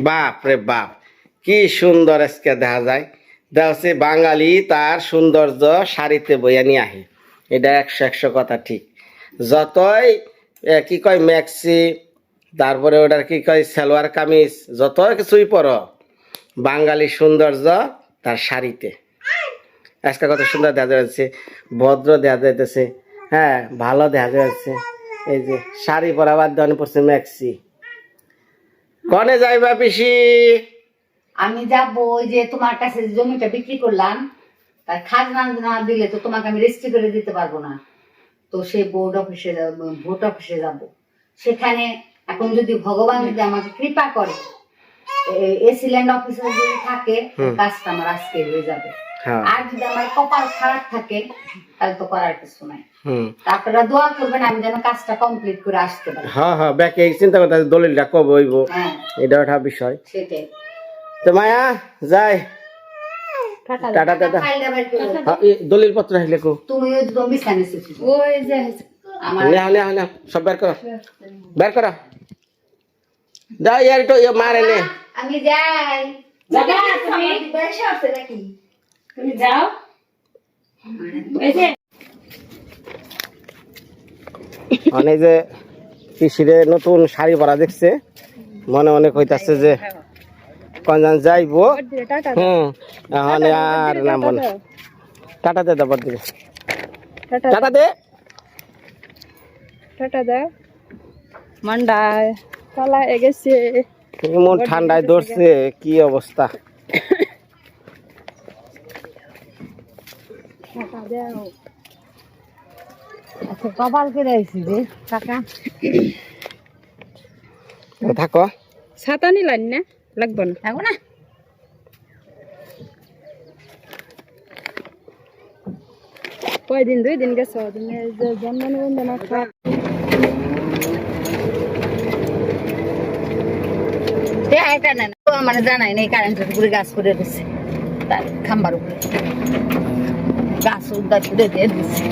বাপ রে বাপ, কি সুন্দর আজকে দেখা যায়। দেখা হচ্ছে বাঙালি তার সৌন্দর্য শাড়িতে বইয়া নিয়ে আহে, এটা 100 কথা ঠিক। যতই কি কয় ম্যাক্সি, তারপরে ওটার কি কয় সালোয়ার কামিজ, যত কিছুই পরো, বাঙালি সৌন্দর্য তার শাড়িতে। আজকে কত সুন্দর দেখা যাচ্ছে, ভদ্র দেখা যাইতেছে, হ্যাঁ ভালো দেখা যাচ্ছে। এই যে শাড়ি পরা বাদ দিয়ে পড়ছে ম্যাক্সি। কনে যাইবা পিসি? আমি যাবো ওই যে তোমার কাছে জমিটা বিক্রি করলাম, তার খাজনা না দিলে তো তোমাকে আমি রেজিস্ট্রি করে দিতে পারবো না। তো সেই বোর্ড অফিসে ভোট অফিসে যাব। সেখানে এখন যদি ভগবান যদি আমাকে কৃপা করে, এসি ল্যান্ড অফিসার যদি থাকে, কাজটা আমার আজকে হয়ে যাবে। আর যদি আমার কপাল খারাপ থাকে তাহলে তো করার কিছু নাই। আপনারা দোয়া করবেন আমি যেন কাজটা কমপ্লিট করে আসতে পারি। হ্যাঁ হ্যাঁ, ব্যাকে চিন্তা করতে দলিলটা কবে হইব, এটা একটা বিষয়। সেটাই তো মায়া যাই, টাটা টাটা। দলিল পত্র হইলে কো তুমি ওই তো বিছানে ওই যে আমার সব বের করো, বের করো, যাও ইয়ার তো মারে নে। আমি যাই। দাদা তুমি বেশি আসছে নাকি? তুমি যাও। মানে যে কৃষিরে নতুন শাড়ি পরা দেখছে, মনে মনে কইতাছে যে কনজান যাইবো। এখন আর নামবো না। টাটা দে, দাবার দিবে টাটা দে, টাটা দে। মান্ডায় পালা এগেছে, এমন ঠান্ডায় ধরছে, কি অবস্থা। আচ্ছা কপাল করে আইছি রে কাকা। থাকো, ছাতা নিলাম না, লাগবো না, থাকো না। কয়দিন 2 দিন গেছে, জন্মদিন খাওয়া। এটা না আমার জানাই নেই, কারেন্টের উপরে গাছ করে দিচ্ছে, তার খাম্বার উপরে গাছ উদ্ধার করে দিয়ে দিচ্ছে।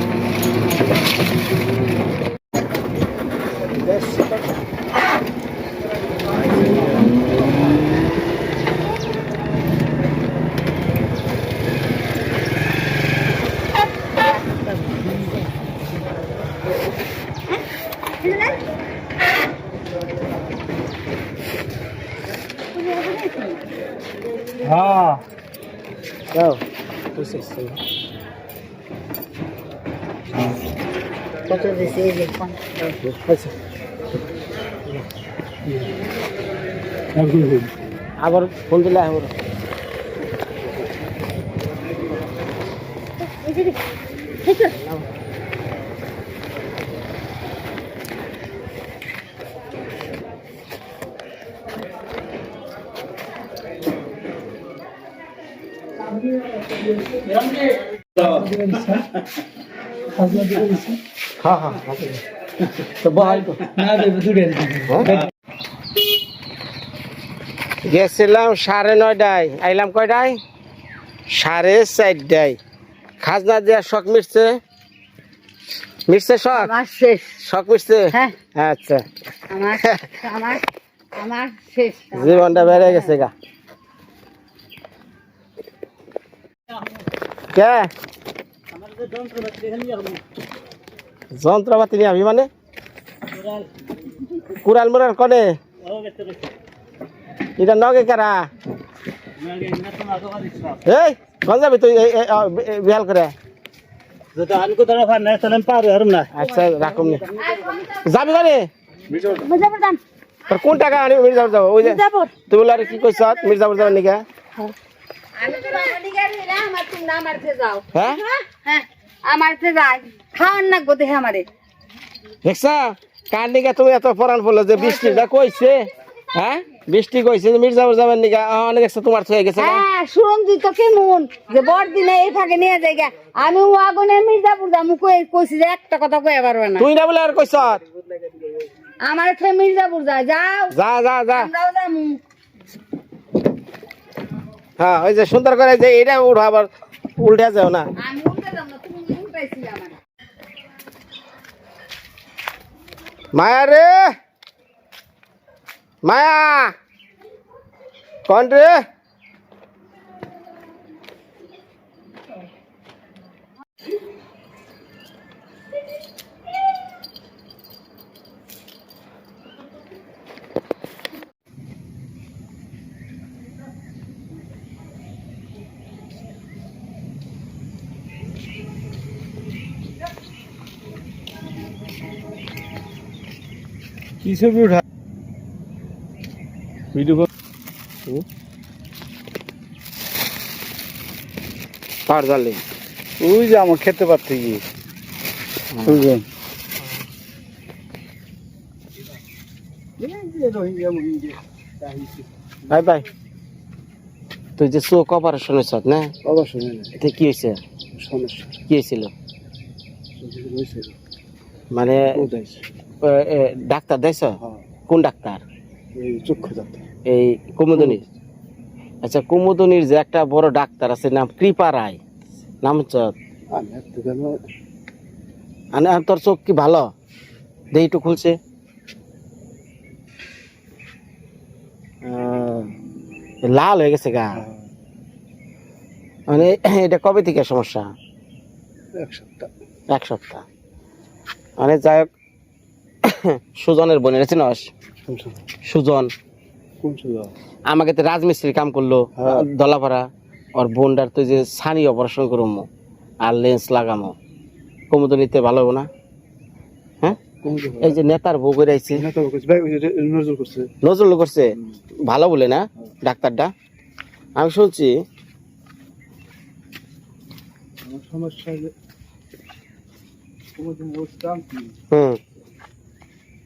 হ্যাঁ যাও। কত দিছে এই যে আবার ফোন দিলে আবার হ্যাঁ হ্যাঁ তো বহাই তো গেছিলাম 9:30, আইলাম কয়টায়? 4:30। খাজনা দেওয়ার শখ মিটছে, মিটছে শখ? আমার শেষ। শখ মিটছে? হ্যাঁ আচ্ছা, আমার আমার আমার শেষ। জীবনটা বেড়ে গেছে গা। কে যন্ত্রপাতি নিয়ে আমি মানে কুড়াল মুরাল কনে এটা নগে কারা? এই কোন যাবি তুই বিহাল করে? আচ্ছা রাখুন, যাবি মানে কোন টাকা আনি মির্জাপুর যাবো? ওই যে তুই বলে আর কি কইস মির্জাপুর যাবার নিকা? হ্যাঁ আমার যাই খাওয়ার না গো দেখে আমারে দেখছা কার নিকা তুমি এত পরান পড়লো যে বৃষ্টিটা কইছে? হ্যাঁ বৃষ্টি কইছে যে মির্জাপুর যাবার নিকা, অনেক দেখছো তোমার হয়ে গেছে। হ্যাঁ শুনছি তো কেমন যে বড় দিনে এই ফাঁকে নিয়ে যাই গা, আমি আগুনে মির্জাপুর যাবো কইছি যে একটা কথা কয়ে পারবে না। তুই না বলে আর কইস? আমার খেয়ে মির্জাপুর যায়, যাও যা যা যা। আমরাও যামু। হ্যাঁ ওই যে সুন্দর করে যে এটা উঠো, আবার উল্টে যাও না। আমি উল্টে যাব না, তুমি উল্টাইছিলে আমার। মায়া রে মায়া, কন রে কি ছবি উঠা ভিডিও পার জালে ওই যে আমার খেতে পারতে গিয়ে বুঝলেন ভাই ভাই তুই যে চোখ অপারেশন হয়েছ না অবশ্যই এতে কি হয়েছে সমস্যা কি হয়েছিল মানে ডাক্তার দেখছ কোন ডাক্তার এই চক্ষু ডাক্তার এই কুমুদনির আচ্ছা কুমুদনির যে একটা বড় ডাক্তার আছে নাম কৃপা রায় নাম হচ্ছে আমি একটু কেন তোর চোখ কি ভালো দেহি একটু খুলছে লাল হয়ে গেছে গা মানে এটা কবে থেকে সমস্যা এক সপ্তাহ এক সপ্তাহ মানে যাই হোক সুজনের বোনের চিনস সুজন কোন সুযোগ আমাকে তো রাজমিস্ত্রি কাম করলো হ্যাঁ। দলাপাড়া ওর বোনটার তো যে ছানি অপারেশন করবো আর লেন্স লাগামো কুমুদ নিতে ভালো হবো না হ্যাঁ এই যে নেতার বউ করে আইছে নজর করছে নজরুল করছে ভালো বলে না ডাক্তারটা আমি শুনছি আমার সমস্যা যে কোনোদিন বসতাম কি হুম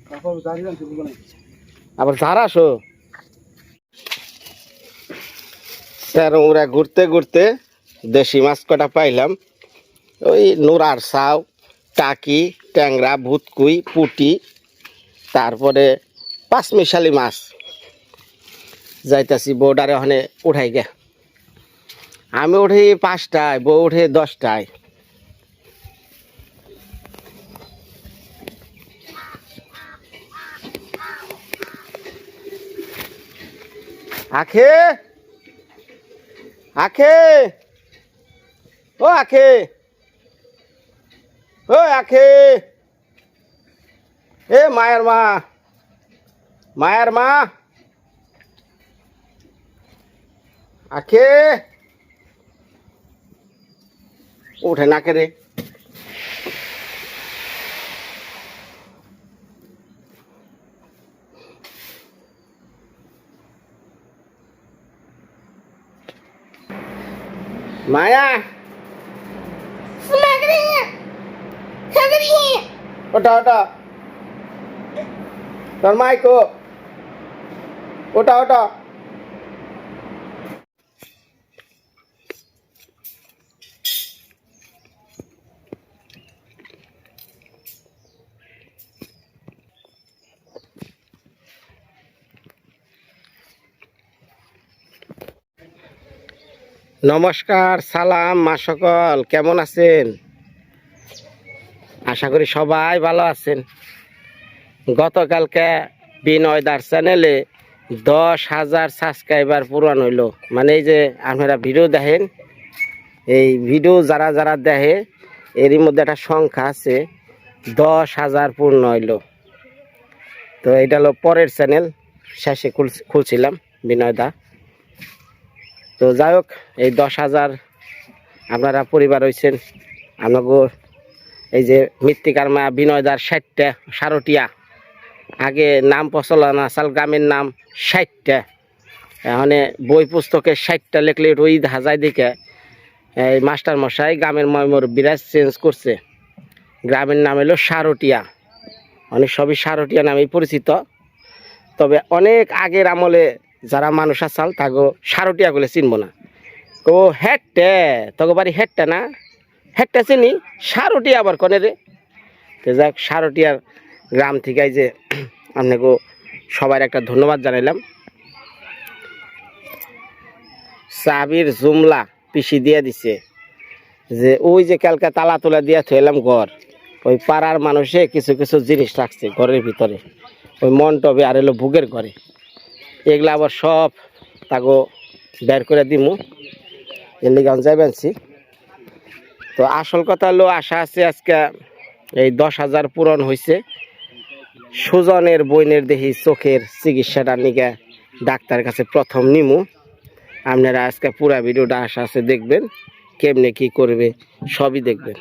তারপর দাঁড়িয়ে আনতে বলবো না আবার ঝাড় আসো স্যার ওরা ঘুরতে ঘুরতে দেশি মাছ কটা পাইলাম ওই নোরার সাউ টাকি ট্যাংরা ভুতকুই পুটি তারপরে পাঁচমিশালি মাছ যাইতাছি বউডারে ওখানে উঠাই গে আমি উঠি 5টায় বউ উঠে 10টায় আখে আখে ও আখে ও আখে এ মায়ের মা মায়ের মা আখে উঠে না কে রে মায়া ওটা ওটা তোর মাইকো ওটা ওটা নমস্কার সালাম মা সকল কেমন আছেন আশা করি সবাই ভালো আছেন গতকালকে বিনয়দার চ্যানেলে 10,000 সাবস্ক্রাইবার পূরণ হইল মানে এই যে আপনারা ভিডিও দেখেন এই ভিডিও যারা যারা দেখে এরই মধ্যে একটা সংখ্যা আছে 10,000 পূর্ণ হইল তো এটা হলো পরের চ্যানেল শেষে খুলছিলাম বিনয়দা তো যাই হোক এই 10,000 আপনারা পরিবার হয়েছেন আমাগো এই যে মৃত্তিকার মা বিনয়দার 60টা সারটিয়া আগে নাম প্রচলন আসাল গ্রামের নাম 60টা এখানে বই পুস্তকে 60টা লেখলে ওই দেখা যায় দেখে এই মাস্টার মশাই গ্রামের বিরাজ চেঞ্জ করছে গ্রামের নাম হলো সারটিয়া অনেক সবই সারটিয়া নামেই পরিচিত তবে অনেক আগের আমলে যারা মানুষ আসাল তাগো সারটিয়া গুলো চিনবো না ও হেট্টে তগো বাড়ি হেট্টা না হেট্টা চিনি সারটিয়া আবার কনে রে তো যাক সারটিয়ার গ্রাম থেকে যে আপনাকে সবার একটা ধন্যবাদ জানাইলাম চাবির জুমলা পিসি দিয়ে দিছে যে ওই যে কালকে তালা তোলা দিয়ে থইলাম ঘর ওই পাড়ার মানুষে কিছু কিছু জিনিস রাখছে ঘরের ভিতরে ওই মন্টবে আর এলো ভুগের ঘরে এগুলো আবার সব তাগো বের করে দিমু এর লিগে আমি যাই বানছি। তো আসল কথা হলো আশা আছে আজকে এই 10,000 পূরণ হয়েছে। সুজনের বইনের দেখি চোখের চিকিৎসাটা নিকে ডাক্তার কাছে প্রথম নিমু। আপনারা আজকে পুরা ভিডিওটা আশা আছে দেখবেন, কেমনে কি করবে সবই দেখবেন।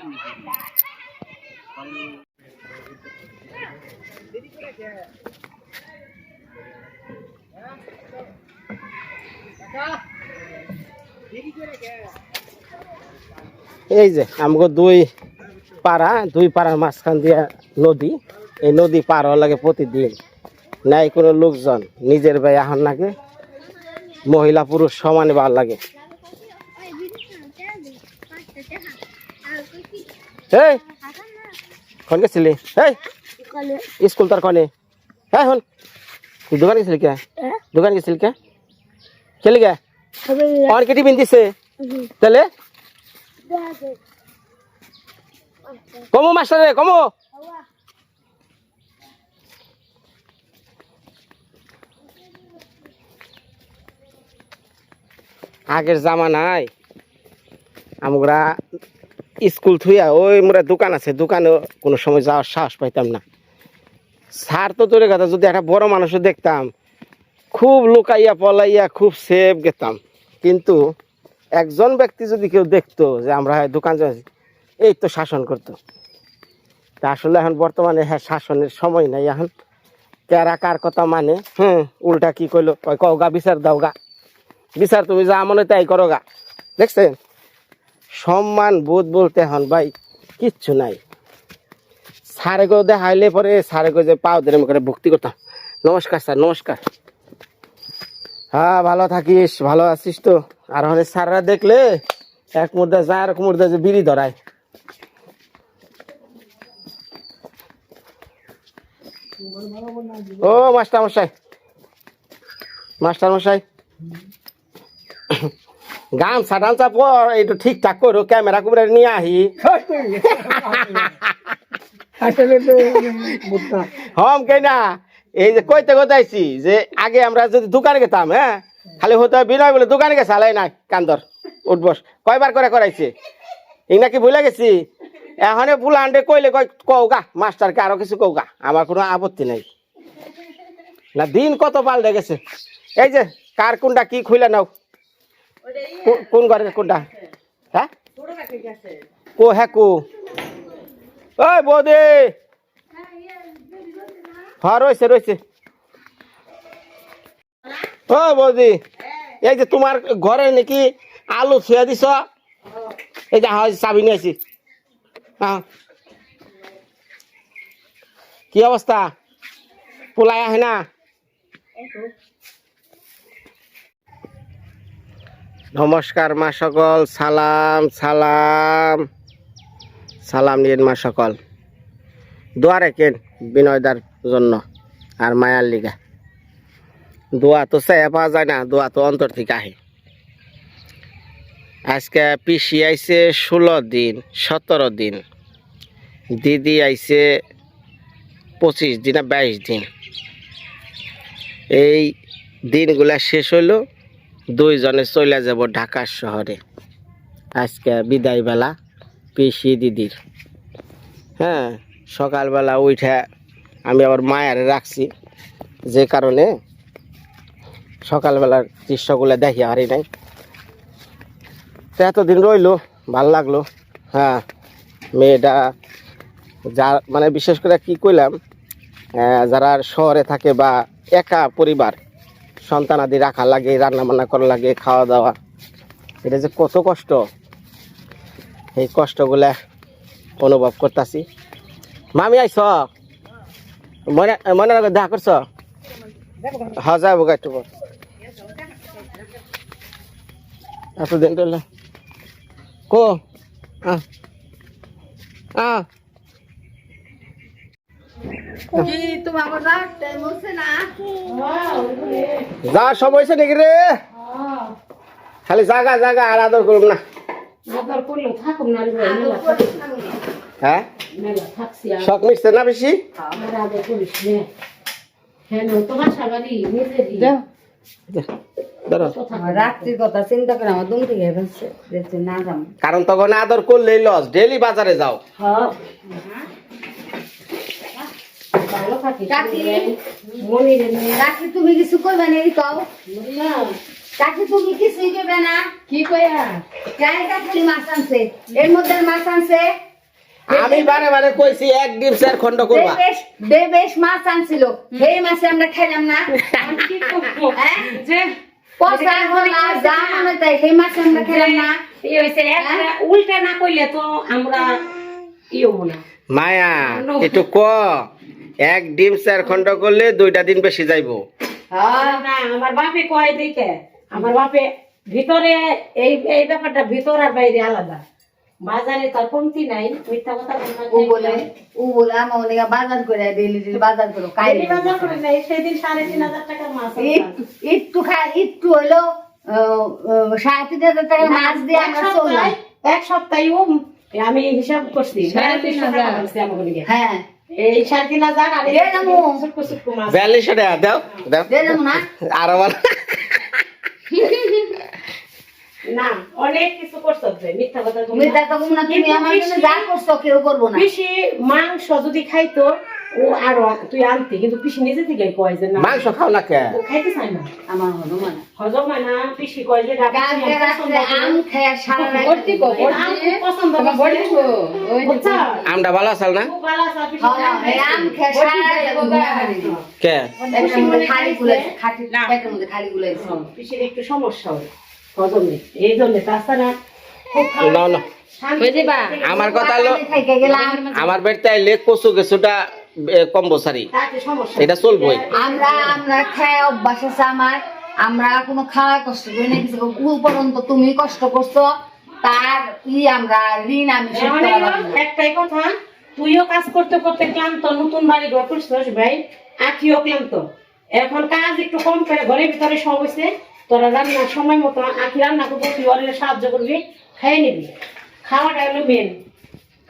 এই যে আমাকে দুই পাড়ার মাঝখান দিয়া নদী, এই নদী পার হওয়ার লাগে প্রতিদিন নাই কোনো লোকজন, নিজের ভাই আহার লাগে, মহিলা পুরুষ সমানে ভাল লাগে। এই কোন গেছিলি? এই স্কুল তার কনে? হ্যাঁ হন দোকান গেছিলি কে? দোকান গেছিলি কে? খেলি গে আর কেটি বিনতিছে তাহলে কমো মাস্টার রে কমো। আগের জামানায় আমরা স্কুল থুইয়া ওই মোরা দোকান আছে, দোকানে কোনো সময় যাওয়ার সাহস পাইতাম না। স্যার তো দূরের কথা, যদি একটা বড় মানুষও দেখতাম খুব লুকাইয়া পলাইয়া খুব সেফ গেতাম। কিন্তু একজন ব্যক্তি যদি কেউ দেখতো যে আমরা দোকান যাচ্ছি, এই তো শাসন করতো। তা আসলে এখন বর্তমানে হ্যাঁ শাসনের সময় নাই, এখন কারা কার কথা মানে। উল্টা কি কইলো, কও গা বিচার দাও গা, বিচার তুমি যা মনে তাই করো গা। দেখছেন সম্মান বোধ বলতে এখন ভাই কিচ্ছু নাই। সারে গো দেখাইলে পরে সারে গো যে পাও ধরে করে ভক্তি করতাম, নমস্কার স্যার নমস্কার। হ্যাঁ ভালো থাকিস, ভালো আছিস তো? আর হলে স্যাররা দেখলে এক মুদ্রা যায় আর এক মুদ্রা যে বিড়ি ধরায়। ও মাস্টার মশাই, মাস্টার মশাই গামছা টামছা পর একটু ঠিকঠাক করো, ক্যামেরা কুমেরা নিয়ে আহি। হম কে না এই যে কইতে কোথাইছি যে আগে আমরা যদি দোকানে গেতাম, হ্যাঁ খালি হতো বিনয় বলে দোকানে গেছে আলাই না কান্দর উঠবস কয়বার করে করাইছে, এই নাকি ভুলে গেছি। এখন বুলান্ডে কইলে কও গা মাস্টারকে আরো কিছু কও গা, আমার কোনো আপত্তি নাই। না দিন কত পাল্টে গেছে। এই যে কার কোনটা কি খুলে নাও, কোন ঘরের কোনটা? হ্যাঁ কো হ্যাঁ কো ওই বৌদি, হ্যাঁ রয়েছে রয়েছে। ও বৌদি এই যে তোমার ঘরে নাকি আলু ছুঁয়া দিছ, এই যে চাবি নিয়ে আসি। হ্যাঁ কি অবস্থা, পোলাই আহে না? নমস্কার মা সকল, সালাম সালাম সালাম নিন মা সকল। দোয়া রেখেন বিনয়দার জন্য আর মায়ার লিগা। দোয়া তো চাইয়া পাওয়া যায় না, দোয়া তো অন্তর থেকে আহে। আজকে পিসি আইছে 16 দিন 17 দিন, দিদি আইছে 25 দিন 22 দিন। এই দিনগুলা শেষ হইলো, দুইজনে চলে যাব ঢাকা শহরে। আজকে বিদায় বেলা পিসি দিদির। হ্যাঁ সকালবেলা উঠে আমি আবার মায়ারে রাখছি, যে কারণে সকালবেলার দৃশ্যগুলো দেখি হারি নাই। তো এতদিন রইলো, ভাল লাগলো। হ্যাঁ মেয়েটা যা মানে বিশেষ করে কি কইলাম, যারা শহরে থাকে বা একা পরিবার, সন্তানাদি রাখা লাগে, রান্না বান্না করা লাগে, খাওয়া দাওয়া, এটা যে কত কষ্ট, এই কষ্টগুলা অনুভব করতেছি। মামি আইস মনে মনে দেখা করছ? হ্যাঁ যাবো একটু পর। এতদিন রইল কো যাওয়ার সময় হয়েছে নাকি রে? খালি জাগা জাগা আর আদর করুন না। হ্যাঁ শখ মিটছে না বেশি? ধরো। আমার রাত্রির কথা চিন্তা করে আমার দুম থেকে ফেলছে দেখছি না যাম কারণ তখন আদর করলেই লস, ডেইলি বাজারে যাও। হ্যাঁ ভালো থাকি কাকি মনে রে কাকি তুমি কিছু করবে না এই কও কাকি তুমি কিছুই করবে না কি কইয়া গায়ে খালি মাছ আনছে এর মধ্যে মাছ আনছে আমি বারে বারে কইছি এক ডিম স্যার খন্ড করবা। বেশ মাছ আনছিল সেই মাছে আমরা খাইলাম না কি করবো হ্যাঁ? যে পচা গলা যা মনে তাই সেই মাছ আমরা খেলাম না এই হইছে একটা উল্টা না কইলে তো আমরা ইও না মায়া একটু ক, এক ডিম স্যার খন্ড করলে 2টা দিন বেশি যাইবো। না আমার বাপে কয় দেখে আমার বাপে ভিতরে এই এই ব্যাপারটা ভিতর আর বাইরে আলাদা বাজারে তার কমতি নাই মিথ্যা কথা ও বলে আমার অনেক বাজার করে ডেলি বাজার করো কাইলি বাজার করে নাই সেদিন 3,500 টাকার মাছ একটু একটু হইলো 3,500 টাকার মাছ দিয়ে আমরা চললাম এক সপ্তাহে আমি হিসাব করছি 3,500 হ্যাঁ এই 3,500 আর দে নামু। সুটকো সুটকো মাছ 4200 টাকা দাও দাও দেখলাম না আরো ভালো। না অনেক কিছু করছো মিথ্যা কথা বলবো না। মিথ্যা তো না তুমি আমার জন্য যা করছো কেউ করবো না পিসি মাংস যদি খাইতো ও আরো তুই আনতি কিন্তু পিসি নিজে থেকে কয় যে না মাংস খাও না কে? ও খাইতে চায় না আমার হলো মানে হজম হয় না পিসি কয় যে ডাক্তার কালকে রাত্রে আম খেয়ে সারা রাত আম খুব পছন্দ করছে আমটা ভালো আসাল না খুব ভালো আছে পিসি হ্যাঁ, এই আম খেয়ে সারা রাত ঘুমিয়ে হারি। কে? পেটের মধ্যে খালি গুলাইছে, পেটের মধ্যে খালি গুলাইছে। পিসির একটু সমস্যা হয় হজমে এই জন্য তাছাড়া খুব না না আমার কথা হলো আমি খাইতে গেলাম আমার বাড়িতে আইলে কচু কিছুটা কম্বসারি তাতে সমস্যা এটা চলবই। আমরা খেয়ে অভ্যাস আছে আমার আমরা কোনো খাওয়া কষ্ট করি না কিছু উপরন্ত তুমি কষ্ট করছো তার আমরা ঋণ আমি শোধ মানে করতে পারবো না। একটাই কথা তুইও কাজ করতে করতে ক্লান্ত নতুন বাড়ি ঘর করছিস ভাই আখিও ক্লান্ত এখন কাজ একটু কম করে ঘরের ভিতরে সব হয়েছে তোরা রান্নার সময় মতো আখি রান্না করবো তুই ওর সাহায্য করবি খেয়ে নিবি খাওয়াটা হলো মেন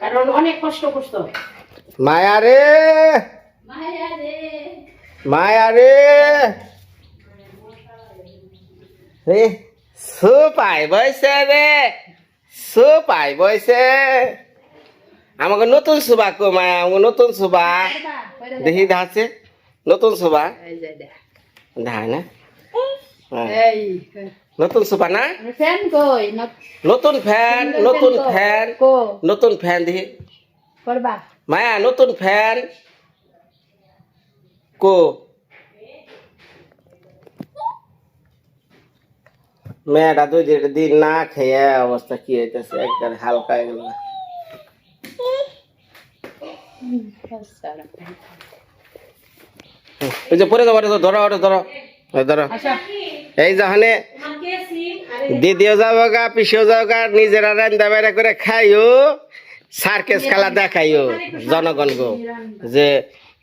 কারণ অনেক কষ্ট করতো মায়া রে মায়া রে রে সুপাই বইছে রে সুপাই বইছে আমাকে নতুন সুবা কো মায়া আমাকে নতুন সুবা দেখি ধাছে নতুন সুবা ধায় না এই নতুন সুবা না ফ্যান কই নতুন ফ্যান নতুন ফ্যান কো নতুন ফ্যান দেখি করবা মায়া নতুন ফ্যান কো মেয়েটা 2 দিন না খেয়ে অবস্থা কি হইতেছে একবার হালকা এগুলো ওই যে পরে যাবো ধরো ওটা ধরো ধরো এই যখন দিদিও যাবো গা পিসিও যাবো গা নিজেরা রান্না বাইরা করে খাইও সার্কেস খেলা দেখাইও জনগণ গো যে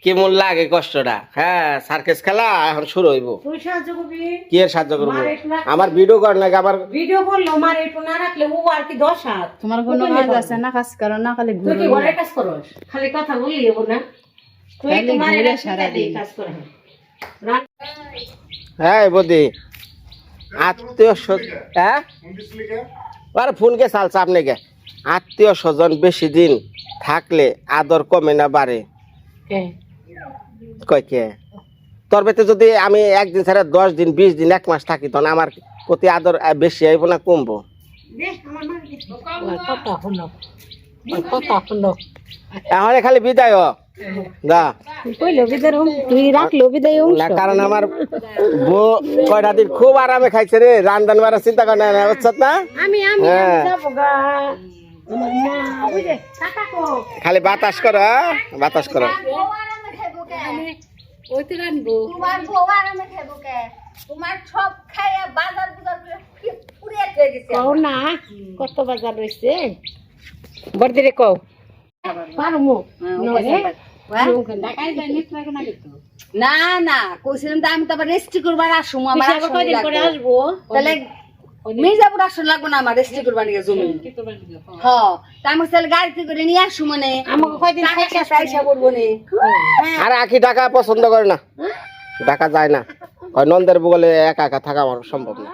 কেমন লাগে কষ্টটা। হ্যাঁ সার্কেস খেলা এখন শুরু হইব। তুই সাহায্য করবি কি এর সাহায্য করবো আমার ভিডিও কর নাকি আবার ভিডিও করলো মার একটু না রাখলে ও আর কি 10 হাত তোমার কোনো কাজ আছে না কাজ করো না খালি তুই কি ঘুরো ঘরে কাজ করস খালি কথা বলি এবো না তুই খালি তোমার ঘুরে সারাদিন। কাজ করে হ্যাঁ বদি আত্মীয় স্বজন হ্যাঁ আরে ফোন কে চালছে আপনি কে আত্মীয় স্বজন বেশি দিন থাকলে আদর কমে না বাড়ে কয় কে তোর বেতে যদি আমি একদিন ছাড়া 10 দিন 20 দিন 1 মাস থাকি তখন আমার প্রতি আদর বেশি আইব না কমবো এখন খালি বিদায় হ দা কইলো বিদায় তুই রাখলো বিদায় না কারণ আমার বউ কয়টা দিন খুব আরামে খাইছে রে রান্দান বাড়া চিন্তা করে না বুঝছত না হ্যাঁ যাবো গা আমার মা ওই যে টাকা কো খালি বাতাস করো বাতাস করো বউ আরামে খাইবো কে? ওইতে রানবো তোমার বউ আরামে খাইবো কে? তোমার সব খাইয়া বাজার বুজার করে পুড়িয়ে খেয়ে গেছে কও না কত বাজার রইছে বর্দিরে কও পারমু না না কইছিলাম তো আমি তো আবার রেস্টি করবার আসুম আমার আসন কয়দিন পরে লাগবে। আসবো তাহলে মির্জাপুর আসন লাগবে না আমার রেস্টি করবার নিয়ে জমি হ্যাঁ তা আমি তাহলে গাড়িতে করে নিয়ে আসু মানে আমাকে কয়দিন টাকা খাইতে পয়সা আইসা করবো নে আর আখি টাকা পছন্দ করে না ডাকা যায় না, ওই নন্দের বগলে একা একা থাকা আমার সম্ভব না।